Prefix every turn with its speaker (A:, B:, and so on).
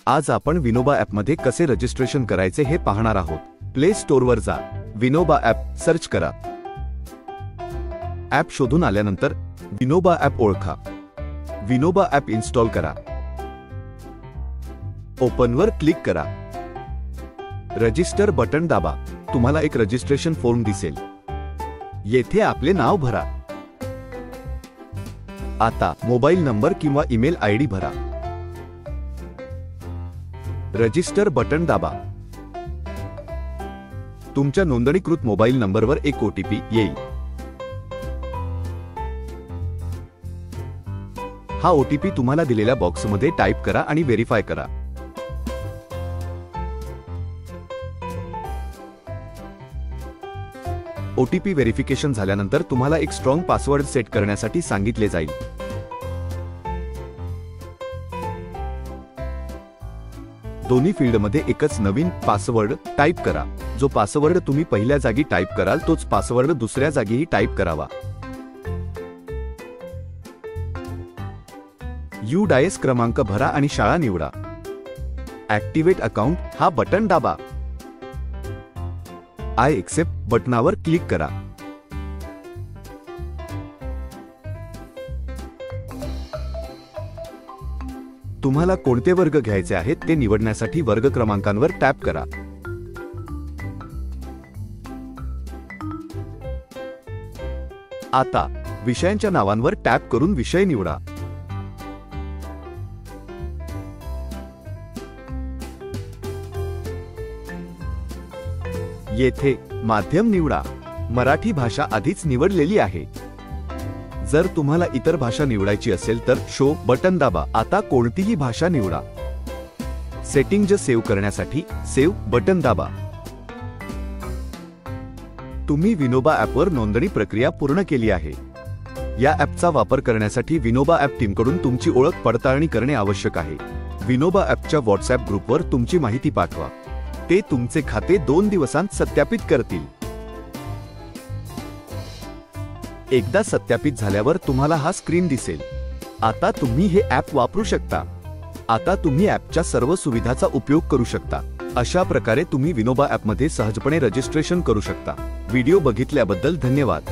A: आज आपण विनोबा ॲपमध्ये कसे रजिस्ट्रेशन करायचे हे पाहणार आहोत। प्ले स्टोअरवर जा, विनोबा ॲप सर्च करा। ॲप शोधून आल्यानंतर विनोबा ॲप ओळखा। विनोबा ॲप इन्स्टॉल करा। ओपनवर क्लिक करा। रजिस्टर बटन दाबा। तुम्हाला एक रजिस्ट्रेशन फॉर्म दिसेल। येथे आपले नाव भरा। आता मोबाईल नंबर किंवा ईमेल आयडी भरा। रजिस्टर बटन दाबा। तुमच्या नोंदणीकृत मोबाईल नंबरवर एक ओटीपी येईल। हा ओटीपी तुम्हाला दिलेल्या बॉक्समध्ये टाइप करा आणि व्हेरीफाय करा। ओटीपी व्हेरिफिकेशन झाल्यानंतर तुम्हाला एक स्ट्रॉंग पासवर्ड सेट करण्यासाठी सांगितले जाईल। दोन्ही फील्डमध्ये एकच नवीन पासवर्ड टाइप करा। जो पासवर्ड तुम्ही पहिल्या जागी टाइप कराल तोच पासवर्ड दुसऱ्या जागीही टाइप करावा। UDIS क्रमांक भरा आणि शाळा निवडा। ऍक्टिव्हेट अकाउंट हा बटन दाबा। आय एक्सेप्ट बटनावर क्लिक करा। तुम्हाला कोणते वर्ग घ्यायचे आहेत ते निवडण्यासाठी वर्ग क्रमांकांवर टॅप करा। आता विषयांच्या नावांवर टॅप करून विषय निवडा। येथे माध्यम निवडा। मराठी भाषा आधीच निवडलेली आहे। जर तुम्हाला इतर भाषा निवडायची असेल तर शो बटन दाबा। आता कोणतीही भाषा निवडा। सेटिंग्ज सेव्ह करण्यासाठी सेव्ह बटन दाबा। तुम्ही विनोबा ॲपवर नोंदणी प्रक्रिया पूर्ण केली आहे। या ॲपचा वापर करण्यासाठी विनोबा ॲप टीमकडून तुमची ओळख पडताळणी करणे आवश्यक आहे। विनोबा ॲपच्या व्हॉट्सॲप ग्रुपवर तुमची माहिती पाठवा। ते तुमचे खाते 2 दिवसांत सत्यापित करतील। एकदा सत्यापित झाल्यावर तुम्हाला हा स्क्रीन दिसेल। आता तुम्ही हे ॲप वापरू शकता। आता तुम्ही ॲपच्या सर्व सुविधांचा उपयोग करू शकता। अशा प्रकारे तुम्ही विनोबा ॲपमध्ये सहजपणे रजिस्ट्रेशन करू शकता। व्हिडिओ बघितल्याबद्दल धन्यवाद।